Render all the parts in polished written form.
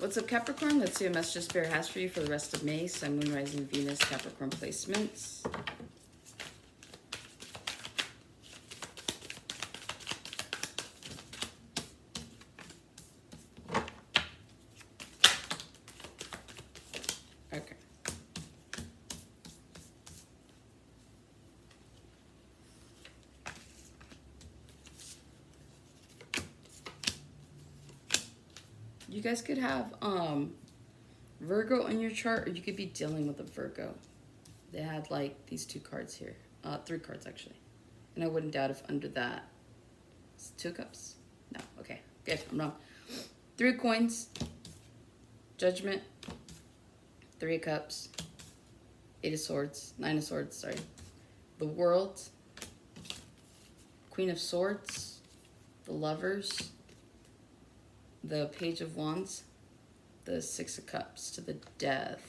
What's up, Capricorn? Let's see what message Spirit has for you for the rest of May. Sun, Moon, Rising, Venus, Capricorn placements. Okay. You guys could have Virgo in your chart, or you could be dealing with a Virgo. They had like these two cards here. 3 cards actually. And I wouldn't doubt if under that it's 2 cups. No, okay. Good, I'm wrong. 3 coins, Judgment, 3 of cups, 8 of swords, 9 of swords, sorry. The World, Queen of Swords, the Lovers, the Page of Wands, the 6 of Cups, to the Death.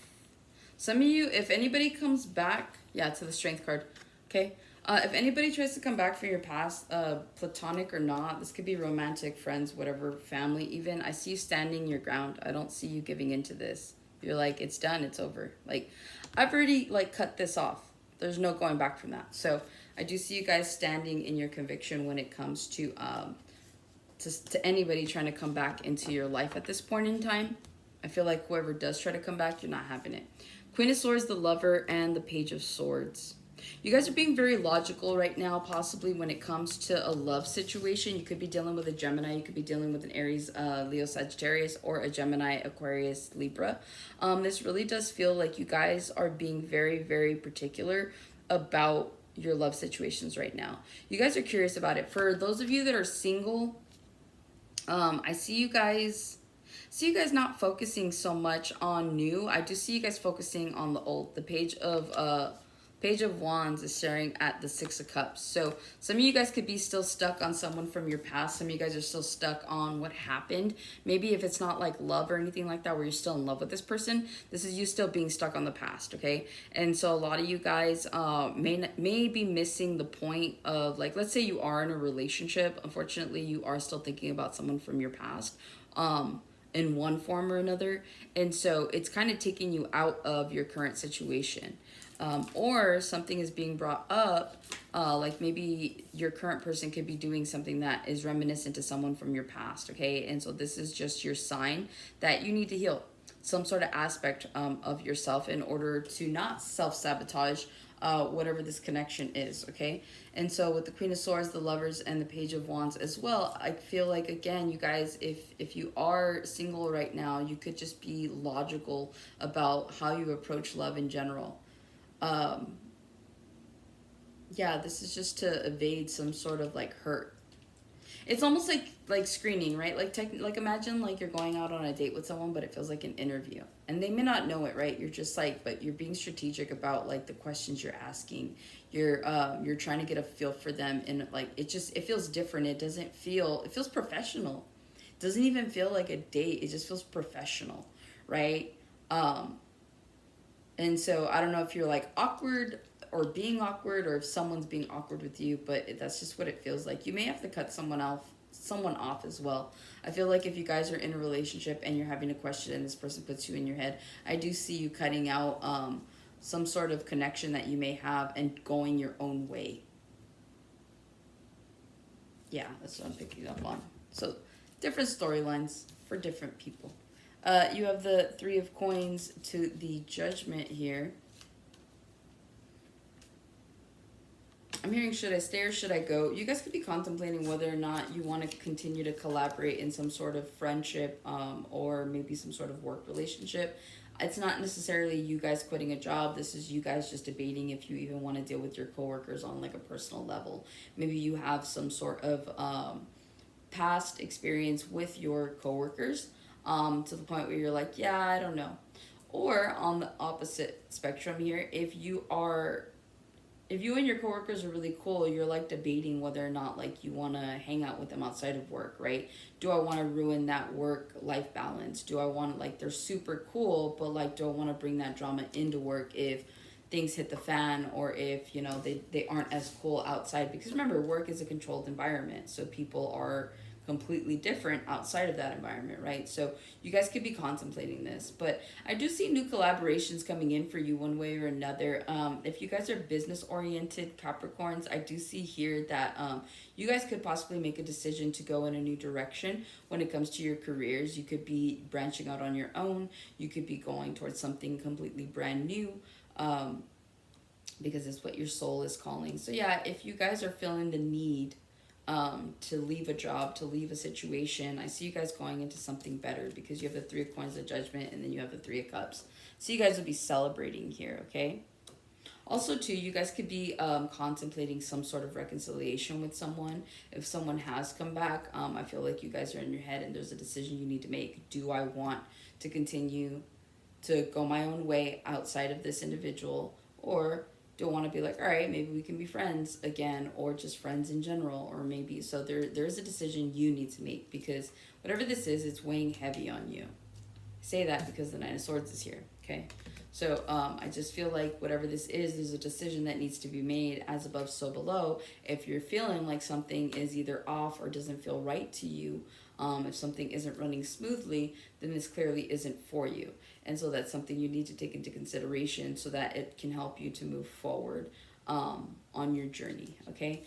Some of you, if anybody comes back, yeah, to the Strength card, okay? If anybody tries to come back from your past, platonic or not, this could be romantic, friends, whatever, family even, I see you standing your ground. I don't see you giving into this. You're like, it's done, it's over. Like, I've already, like, cut this off. There's no going back from that. So, I do see you guys standing in your conviction when it comes to anybody trying to come back into your life at this point in time. I feel like whoever does try to come back, you're not having it. Queen of Swords, the Lover, and the Page of Swords. You guys are being very logical right now, possibly when it comes to a love situation. You could be dealing with a Gemini. You could be dealing with an Aries, Leo, Sagittarius, or a Gemini, Aquarius, Libra. This really does feel like you guys are being very, very particular about your love situations right now. You guys are curious about it. For those of you that are single, I see you guys not focusing so much on new. I do see you guys focusing on the old. The Page of Wands is staring at the 6 of Cups. So some of you guys could be still stuck on someone from your past. Some of you guys are still stuck on what happened. Maybe if it's not like love or anything like that where you're still in love with this person, this is you still being stuck on the past, okay? And so a lot of you guys may be missing the point of, like, let's say you are in a relationship. Unfortunately, you are still thinking about someone from your past. In one form or another, and so it's kind of taking you out of your current situation, or something is being brought up, like maybe your current person could be doing something that is reminiscent to someone from your past, okay? And so this is just your sign that you need to heal some sort of aspect of yourself in order to not self-sabotage whatever this connection is, okay? And so with the Queen of Swords, the Lovers, and the Page of Wands as well, I feel like, again, you guys, if you are single right now, you could just be logical about how you approach love in general. Yeah, this is just to evade some sort of like hurt. It's almost like screening, right? Like imagine like you're going out on a date with someone, but it feels like an interview, and they may not know it, right? You're just like, but you're being strategic about like the questions you're asking. You're trying to get a feel for them, and like it feels different. It feels professional. It doesn't even feel like a date. It just feels professional, right? And so I don't know if you're like awkward or being awkward, or if someone's being awkward with you, but that's just what it feels like. You may have to cut someone off as well. I feel like if you guys are in a relationship and you're having a question and this person puts you in your head, I do see you cutting out some sort of connection that you may have and going your own way. Yeah, that's what I'm picking up on. So different storylines for different people. You have the 3 of Coins to the Judgment here. I'm hearing, should I stay or should I go? You guys could be contemplating whether or not you want to continue to collaborate in some sort of friendship, or maybe some sort of work relationship. It's not necessarily you guys quitting a job. This is you guys just debating if you even want to deal with your coworkers on like a personal level. Maybe you have some sort of past experience with your coworkers, to the point where you're like, yeah, I don't know. Or on the opposite spectrum here, if you and your coworkers are really cool, you're like debating whether or not like you want to hang out with them outside of work, right? Do I want to ruin that work-life balance? Do I want, like, they're super cool, but like, do I want to bring that drama into work if things hit the fan, or if, they aren't as cool outside? Because remember, work is a controlled environment, so people are completely different outside of that environment, right? So you guys could be contemplating this, but I do see new collaborations coming in for you one way or another. If you guys are business oriented Capricorns, I do see here that you guys could possibly make a decision to go in a new direction when it comes to your careers. You could be branching out on your own. You could be going towards something completely brand new. Because it's what your soul is calling. So yeah, if you guys are feeling the need to leave a job, to leave a situation, I see you guys going into something better because you have the 3 of Coins of Judgment and then you have the 3 of Cups. So you guys will be celebrating here, okay? Also, too, you guys could be contemplating some sort of reconciliation with someone. If someone has come back, I feel like you guys are in your head and there's a decision you need to make. Do I want to continue to go my own way outside of this individual, or do I want to be like, all right, maybe we can be friends again, or just friends in general, or maybe, so there's a decision you need to make, because whatever this is, it's weighing heavy on you. I say that because the 9 of Swords is here, okay? So I just feel like whatever this is, there's a decision that needs to be made, as above, so below. If you're feeling like something is either off or doesn't feel right to you, if something isn't running smoothly, then this clearly isn't for you. And so that's something you need to take into consideration so that it can help you to move forward on your journey, okay?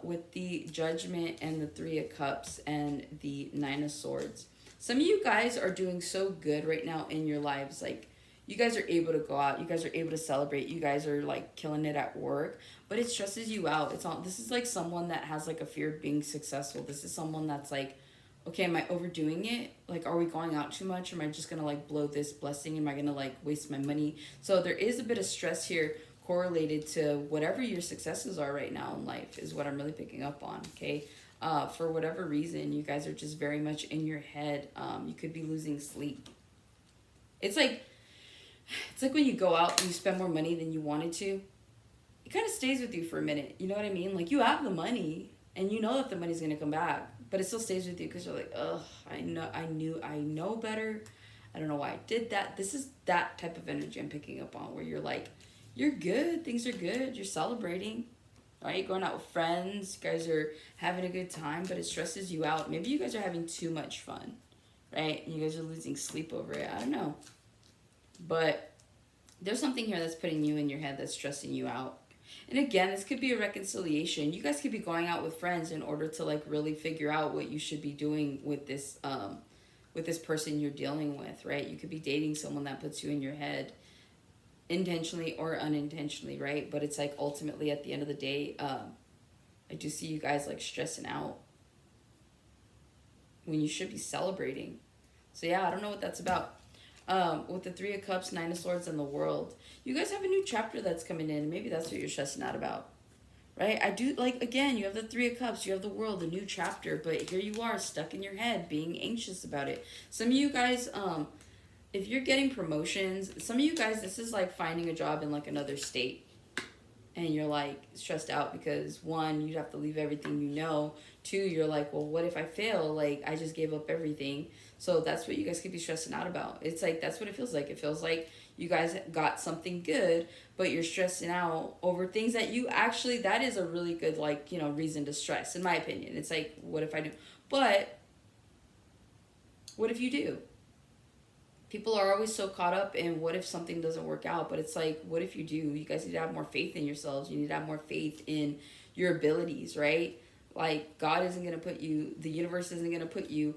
With the Judgment and the 3 of Cups and the 9 of Swords, some of you guys are doing so good right now in your lives. Like, you guys are able to go out. You guys are able to celebrate. You guys are, like, killing it at work. But it stresses you out. This is, like, someone that has, like, a fear of being successful. This is someone that's, like, okay, am I overdoing it? Like, are we going out too much? Or am I just going to, like, blow this blessing? Am I going to, like, waste my money? So there is a bit of stress here correlated to whatever your successes are right now in life is what I'm really picking up on, okay? For whatever reason, you guys are just very much in your head. You could be losing sleep. It's like when you go out and you spend more money than you wanted to. It kind of stays with you for a minute. You know what I mean? Like, you have the money and you know that the money's going to come back. But it still stays with you because you're like, ugh, I know better. I don't know why I did that. This is that type of energy I'm picking up on, where you're like, you're good. Things are good. You're celebrating, right? Going out with friends. You guys are having a good time, but it stresses you out. Maybe you guys are having too much fun, right? And you guys are losing sleep over it. I don't know. But there's something here that's putting you in your head that's stressing you out. And again, this could be a reconciliation. You guys could be going out with friends in order to, like, really figure out what you should be doing with this person you're dealing with, right? You could be dating someone that puts you in your head intentionally or unintentionally, right? But it's like, ultimately at the end of the day, I do see you guys, like, stressing out when you should be celebrating. So yeah, I don't know what that's about. With the 3 of Cups, 9 of Swords, and the World, you guys have a new chapter that's coming in. Maybe that's what you're stressing out about, right? I do, like, again, you have the 3 of Cups, you have the World, a new chapter, but here you are stuck in your head being anxious about it. Some of you guys, if you're getting promotions, some of you guys, this is like finding a job in, like, another state, and you're, like, stressed out because, 1, you'd have to leave everything you know. 2, you're like, well, what if I fail? Like, I just gave up everything. So that's what you guys could be stressing out about. It's like, that's what it feels like. It feels like you guys got something good, but you're stressing out over things that you actually, that is a really good, like, you know, reason to stress, in my opinion. It's like, what if I do? But what if you do? People are always so caught up in what if something doesn't work out, but it's like, what if you do? You guys need to have more faith in yourselves. You need to have more faith in your abilities, right? Like, God isn't going to put you, the universe isn't going to put you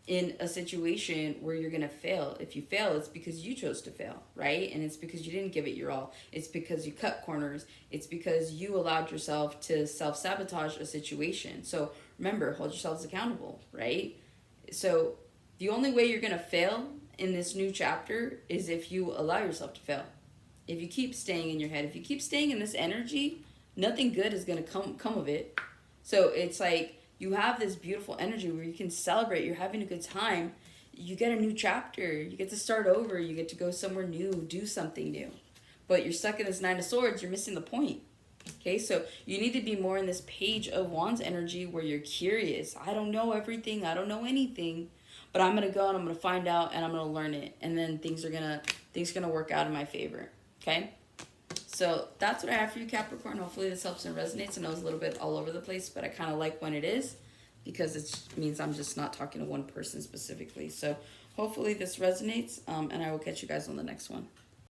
in a situation where you're going to fail. If you fail, it's because you chose to fail, right? And it's because you didn't give it your all. It's because you cut corners. It's because you allowed yourself to self-sabotage a situation. So remember, hold yourselves accountable, right? So the only way you're going to fail in this new chapter is if you allow yourself to fail. If you keep staying in your head, if you keep staying in this energy, nothing good is going to come of it. So it's like, you have this beautiful energy where you can celebrate. You're having a good time. You get a new chapter. You get to start over. You get to go somewhere new, do something new. But you're stuck in this 9 of Swords. You're missing the point. Okay, so you need to be more in this Page of Wands energy where you're curious. I don't know everything. I don't know anything. But I'm going to go and I'm going to find out and I'm going to learn it. And then things are going to work out in my favor. Okay? So that's what I have for you, Capricorn. Hopefully this helps and resonates. I know it's a little bit all over the place, but I kind of like when it is. because it means I'm just not talking to one person specifically. So hopefully this resonates, and I will catch you guys on the next one.